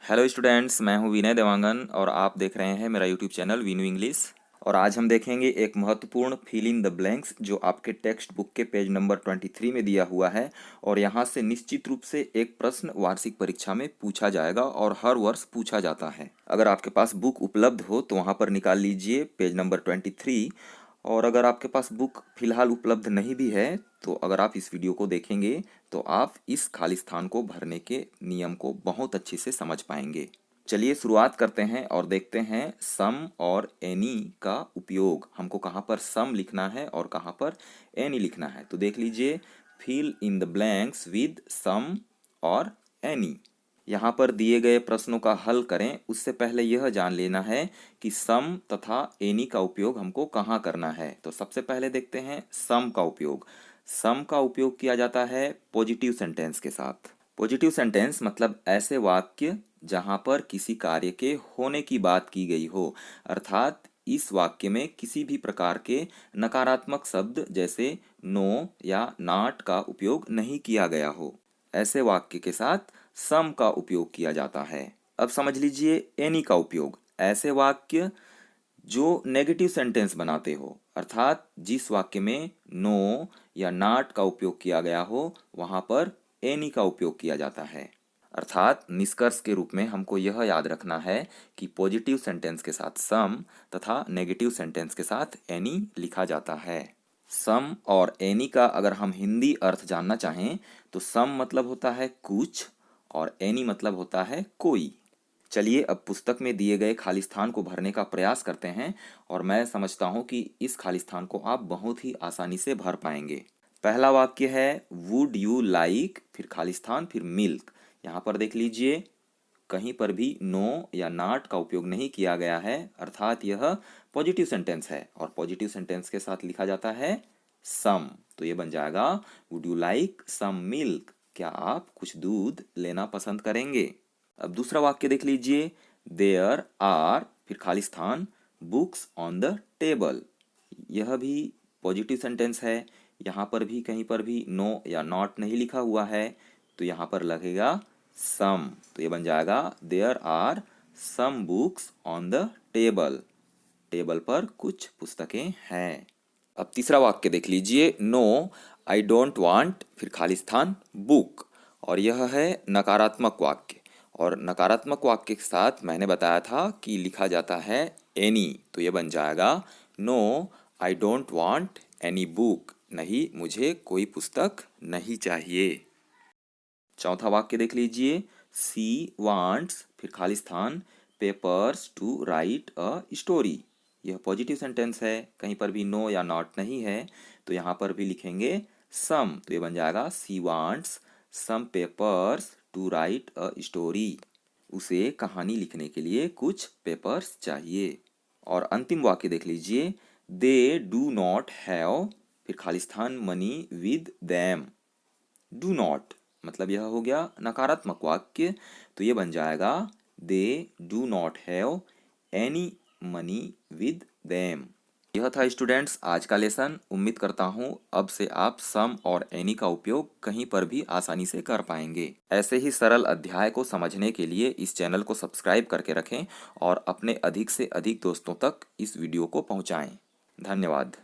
Hello students, मैं हूं विनय देवांगन और आप देख रहे हैं मेरा यूट्यूब चैनल वीनू इंग्लिश। और आज हम देखेंगे एक महत्वपूर्ण फिल इन द ब्लैंक्स जो आपके टेक्स्ट बुक के पेज नंबर 23 में दिया हुआ है। और यहाँ से निश्चित रूप से एक प्रश्न वार्षिक परीक्षा में पूछा जाएगा और हर वर्ष पूछा जाता है। अगर आपके पास बुक उपलब्ध हो तो वहाँ पर निकाल लीजिए पेज नंबर 23। और अगर आपके पास बुक फिलहाल उपलब्ध नहीं भी है तो अगर आप इस वीडियो को देखेंगे तो आप इस खाली स्थान को भरने के नियम को बहुत अच्छे से समझ पाएंगे। चलिए शुरुआत करते हैं और देखते हैं सम और एनी का उपयोग। हमको कहाँ पर सम लिखना है और कहाँ पर एनी लिखना है। तो देख लीजिए, fill in the blanks with some और एनी। यहाँ पर दिए गए प्रश्नों का हल करें उससे पहले यह जान लेना है कि सम तथा एनी का उपयोग हमको कहाँ करना है। तो सबसे पहले देखते हैं सम का उपयोग। सम का उपयोग किया जाता है पॉजिटिव सेंटेंस के साथ। पॉजिटिव सेंटेंस मतलब ऐसे वाक्य जहाँ पर किसी कार्य के होने की बात की गई हो, अर्थात इस वाक्य में किसी भी प्रकार के नकारात्मक शब्द जैसे नो या नॉट का उपयोग नहीं किया गया हो। ऐसे वाक्य के साथ सम का उपयोग किया जाता है। अब समझ लीजिए एनी का उपयोग। ऐसे वाक्य जो नेगेटिव सेंटेंस बनाते हो, अर्थात जिस वाक्य में नो या नॉट का उपयोग किया गया हो वहां पर एनी का उपयोग किया जाता है। अर्थात निष्कर्ष के रूप में हमको यह याद रखना है कि पॉजिटिव सेंटेंस के साथ सम तथा नेगेटिव सेंटेंस के साथ एनी लिखा जाता है। सम और एनी का अगर हम हिंदी अर्थ जानना चाहें तो सम मतलब होता है कुछ और एनी मतलब होता है कोई। चलिए अब पुस्तक में दिए गए खाली स्थान को भरने का प्रयास करते हैं और मैं समझता हूं कि इस खाली स्थान को आप बहुत ही आसानी से भर पाएंगे। पहला वाक्य है वुड यू लाइक, फिर खाली स्थान, फिर मिल्क। यहाँ पर देख लीजिए, कहीं पर भी नो या नॉट का उपयोग नहीं किया गया है, अर्थात यह पॉजिटिव सेंटेंस है और पॉजिटिव सेंटेंस के साथ लिखा जाता है सम। तो ये बन जाएगा would you like some milk, क्या आप कुछ दूध लेना पसंद करेंगे। अब दूसरा वाक्य देख लीजिए, देयर आर, फिर खाली स्थान, बुक्स ऑन द टेबल। यह भी पॉजिटिव सेंटेंस है। यहाँ पर भी कहीं पर भी नो या नॉट नहीं लिखा हुआ है तो यहाँ पर लगेगा सम। तो ये बन जाएगा there are some books on the table, table पर कुछ पुस्तकें हैं। अब तीसरा वाक्य देख लीजिए, नो आई डोंट वांट, फिर खाली स्थान, बुक। और यह है नकारात्मक वाक्य और नकारात्मक वाक्य के साथ मैंने बताया था कि लिखा जाता है एनी। तो ये बन जाएगा no I don't want any book, नहीं मुझे कोई पुस्तक नहीं चाहिए। चौथा वाक्य देख लीजिए, सी वांट्स, फिर खाली स्थान, papers to write a story. यह पॉजिटिव सेंटेंस है, कहीं पर भी नो या नॉट नहीं है तो यहाँ पर भी लिखेंगे सम। तो ये बन जाएगा she wants some papers to write a story, उसे कहानी लिखने के लिए कुछ पेपर्स चाहिए। और अंतिम वाक्य देख लीजिए, दे डू नॉट हैव, फिर खाली स्थान, money with them. Do not मतलब यह हो गया नकारात्मक वाक्य, तो ये बन जाएगा they do not have any money with them. यह था स्टूडेंट्स आज का लेसन। उम्मीद करता हूँ अब से आप सम और एनी का उपयोग कहीं पर भी आसानी से कर पाएंगे। ऐसे ही सरल अध्याय को समझने के लिए इस चैनल को सब्सक्राइब करके रखें और अपने अधिक से अधिक दोस्तों तक इस वीडियो को पहुँचाएं। धन्यवाद।